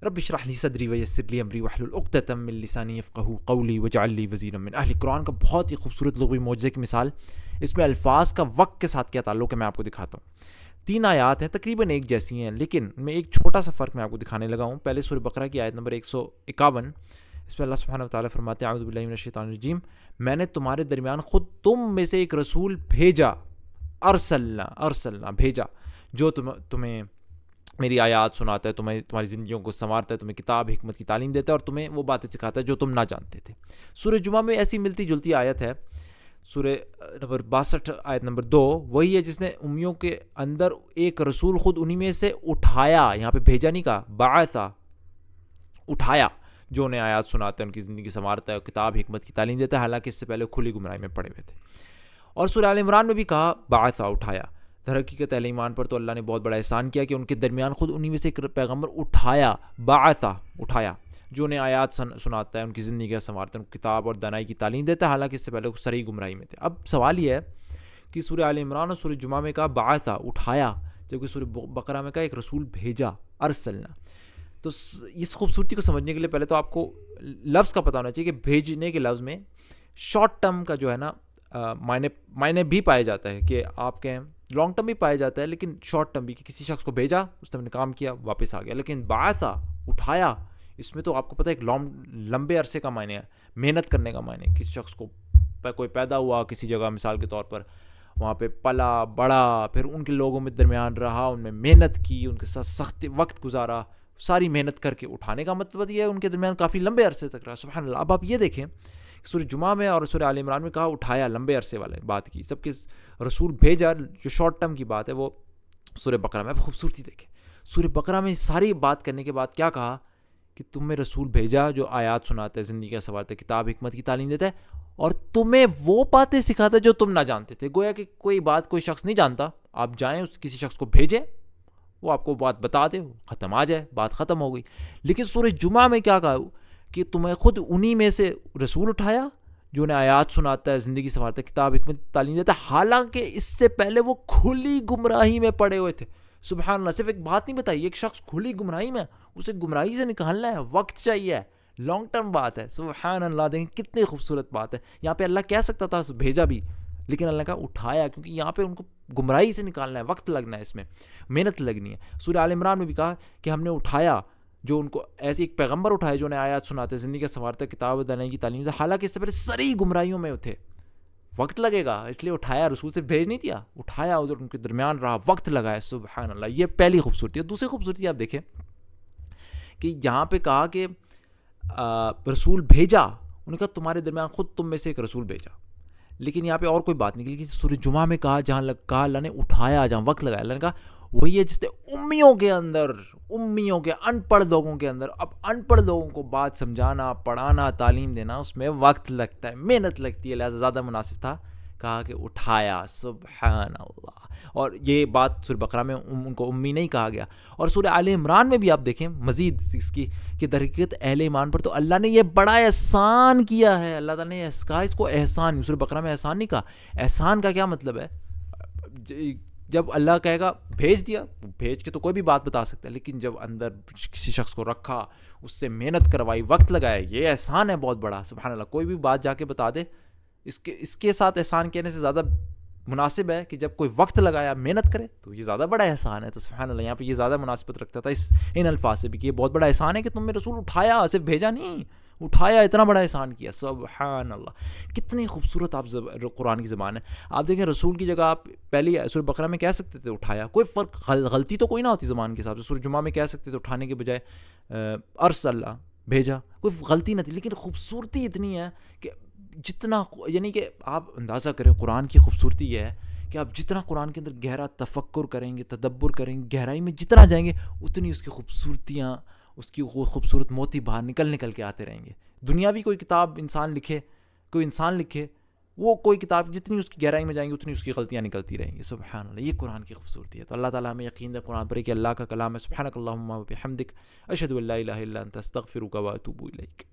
رب اشرح لی صدری ویسر لی امری واحلل عقدۃ من لسانی یفقہوا قولی واجعل لی وزیرا من اہلی. قرآن کا بہت ہی خوبصورت لغوی معجزے کی مثال. اس میں الفاظ کا وقت کے ساتھ کیا تعلق ہے میں آپ کو دکھاتا ہوں. 3 آیات ہیں تقریباً ایک جیسی ہیں, لیکن میں ایک چھوٹا سا فرق میں آپ کو دکھانے لگا ہوں. پہلے سورہ بقرہ کی آیت نمبر 151, اس میں اللہ سبحانہ وتعالیٰ فرماتے ہیں اعوذ باللہ من الشیطان الرجیم, میں نے تمہارے درمیان خود تم میں سے ایک رسول بھیجا, ارسلنا بھیجا, جو تمہیں میری آیات سناتا ہے, تمہاری زندگیوں کو سنوارتا ہے, تمہیں کتاب حکمت کی تعلیم دیتا ہے اور تمہیں وہ باتیں سکھاتا ہے جو تم نہ جانتے تھے. سورہ جمعہ میں ایسی ملتی جلتی آیت ہے, سورہ نمبر 62 آیت نمبر 2, وہی ہے جس نے امیوں کے اندر ایک رسول خود انہی میں سے اٹھایا, یہاں پہ بھیجا نہیں کہا, بعثا, اٹھایا, جو انہیں آیات سناتا ہے, ان کی زندگی سنوارتا ہے, کتاب حکمت کی تعلیم دیتا ہے, حالانکہ اس سے پہلے کھلی گمراہی میں پڑے ہوئے تھے. اور سورہ آل عمران میں بھی کہا بعثا, اٹھایا. در حقیقت اہل ایمان پر تو اللہ نے بہت بڑا احسان کیا کہ ان کے درمیان خود انہی میں سے ایک پیغمبر اٹھایا, بعثا, اٹھایا, جو انہیں آیات سناتا ہے, ان کی زندگی کا سنوارتا ہے, ان کتاب اور دانائی کی تعلیم دیتا ہے, حالانکہ اس سے پہلے سری گمراہی میں تھے. اب سوال یہ ہے کہ سورہ آل عمران اور سورہ جمعہ میں کہا بعثا, اٹھایا, جبکہ سورہ بقرہ میں کہا ایک رسول بھیجا, ارسلنا. تو اس خوبصورتی کو سمجھنے کے لیے پہلے تو آپ کو لفظ کا پتہ ہونا چاہیے کہ بھیجنے کے لفظ میں شارٹ ٹرم کا جو ہے نا معنی بھی پایا جاتا ہے, کہ آپ کہیں لانگ ٹرم بھی پایا جاتا ہے, لیکن شارٹ ٹرم بھی, کہ کسی شخص کو بھیجا, اس نے اپنے کام کیا, واپس آ گیا. لیکن بعثا, اٹھایا, اس میں تو آپ کو پتہ ہے ایک لمبے عرصے کا معنی ہے, محنت کرنے کا معنی. کسی شخص کو کوئی پیدا ہوا کسی جگہ مثال کے طور پر, وہاں پہ پلا بڑا, پھر ان کے لوگوں میں درمیان رہا, ان میں محنت کی, ان کے ساتھ سخت وقت گزارا, ساری محنت کر کے اٹھانے کا مطلب یہ ہے ان کے درمیان کافی لمبے عرصے تک رہا. سبحان اللہ. اب آپ یہ دیکھیں سورہ جمعہ میں اور سورہ آل عمران میں کہا اٹھایا, لمبے عرصے والے بات کی, جبکہ رسول بھیجا جو شارٹ ٹرم کی بات ہے وہ سورہ بقرہ میں. اب خوبصورتی دیکھیں, سورہ بقرہ میں ساری بات کرنے کے بعد کیا کہا کہ تم میں رسول بھیجا جو آیات سناتا ہے, زندگی کا سنوارتا ہے, کتاب حکمت کی تعلیم دیتا ہے, اور تمہیں وہ باتیں سکھاتا ہے جو تم نہ جانتے تھے. گویا کہ کوئی بات کوئی شخص نہیں جانتا, آپ جائیں کسی شخص کو بھیجیں, وہ آپ کو بات بتا دے, ختم آ جائے, بات ختم ہو گئی. لیکن سورہ جمعہ میں کیا کہا کہ تمہیں خود انہی میں سے رسول اٹھایا جو انہیں آیات سناتا ہے, زندگی سنوارتا ہے, کتاب حکمت تعلیم دیتا ہے, حالانکہ اس سے پہلے وہ کھلی گمراہی میں پڑے ہوئے تھے. سبحان اللہ. صرف ایک بات نہیں بتائی, ایک شخص کھلی گمراہی میں, اسے گمراہی سے نکالنا ہے, وقت چاہیے, لانگ ٹرم بات ہے. سبحان اللہ. دیکھیں کتنی خوبصورت بات ہے. یہاں پہ اللہ کہہ سکتا تھا بھیجا بھی, لیکن اللہ کا اٹھایا, کیونکہ یہاں پہ ان کو گمراہی سے نکالنا ہے, وقت لگنا ہے, اس میں محنت لگنی ہے. سورہ آل عمران میں بھی کہا کہ ہم نے اٹھایا, جو ان کو ایسی ایک پیغمبر اٹھایا جو انہیں آیات سناتے, زندگی کا سنوارتا, کتاب دانائی کی تعلیم دیتا, حالانکہ اس سے پہلے ساری گمراہیوں میں تھے, وقت لگے گا, اس لیے اٹھایا. رسول صرف بھیج نہیں دیا, اٹھایا, ادھر ان کے درمیان رہا, وقت لگایا. سبحان اللہ. یہ پہلی خوبصورتی ہے. دوسری خوبصورتی آپ دیکھیں کہ یہاں پہ کہا کہ رسول بھیجا, انہوں نے کہا تمہارے درمیان خود تم میں سے ایک رسول بھیجا, لیکن یہاں پہ اور کوئی بات نہیں کی. سورہ جمعہ میں کہا جہاں کہا اللہ نے اٹھایا, جہاں وقت لگایا, اللہ نے کہا وہی ہے جس نے امیوں کے اندر, امیوں کے ان پڑھ لوگوں کے اندر, اب ان پڑھ لوگوں کو بات سمجھانا, پڑھانا, تعلیم دینا, اس میں وقت لگتا ہے, محنت لگتی ہے, لہٰذا زیادہ مناسب تھا کہا کہ اٹھایا. سبحان اللہ. اور یہ بات سورہ بقرہ میں ان کو امی نہیں کہا گیا. اور سورہ آل عمران میں بھی آپ دیکھیں مزید اس کی کہ در حقیقت اہل ایمان پر تو اللہ نے یہ بڑا احسان کیا ہے. اللہ تعالیٰ نے کہا اس کو احسان, سورہ بقرہ میں احسان نہیں کہا. احسان کا کیا مطلب ہے؟ جب اللہ کہے گا بھیج دیا, بھیج کے تو کوئی بھی بات بتا سکتا ہے, لیکن جب اندر کسی شخص کو رکھا, اس سے محنت کروائی, وقت لگایا, یہ احسان ہے بہت بڑا. سبحان اللہ. کوئی بھی بات جا کے بتا دے, اس کے ساتھ احسان کہنے سے زیادہ مناسب ہے کہ جب کوئی وقت لگایا, محنت کرے, تو یہ زیادہ بڑا احسان ہے. تو سبحان اللہ, یہاں پہ یہ زیادہ مناسبت رکھتا تھا ان الفاظ سے بھی کہ یہ بہت بڑا احسان ہے کہ تم میں رسول اٹھایا, صرف بھیجا نہیں, اٹھایا, اتنا بڑا احسان کیا. سبحان اللہ. کتنی خوبصورت آپ قرآن کی زبان ہے. آپ دیکھیں رسول کی جگہ آپ پہلی سورہ بقرہ میں کہہ سکتے تھے اٹھایا, کوئی فرق, غلطی تو کوئی نہ ہوتی زبان کے حساب سے. سورہ جمعہ میں کہہ سکتے تھے اٹھانے کے بجائے ارسل, بھیجا, کوئی غلطی نہ تھی. لیکن خوبصورتی اتنی ہے کہ جتنا, یعنی کہ آپ اندازہ کریں قرآن کی خوبصورتی یہ ہے کہ آپ جتنا قرآن کے اندر گہرا تفکر کریں گے, تدبر کریں گے, گہرائی میں جتنا جائیں گے, اتنی اس کی خوبصورتیاں, اس کی خوبصورت موتی باہر نکل کے آتے رہیں گے. دنیاوی کوئی کتاب انسان لکھے, کوئی انسان لکھے, وہ کوئی کتاب جتنی اس کی گہرائی میں جائیں گے اتنی اس کی غلطیاں نکلتی رہیں گی. سبحان اللہ. یہ قرآن کی خوبصورتی ہے. تو اللہ تعالیٰ ہمیں یقین ہے قرآن پر کہ اللہ کا کلام ہے. سبحانک اللہم و بحمدک, اشہد ان لا الہ الا انت, استغفرک و اتوب الیک.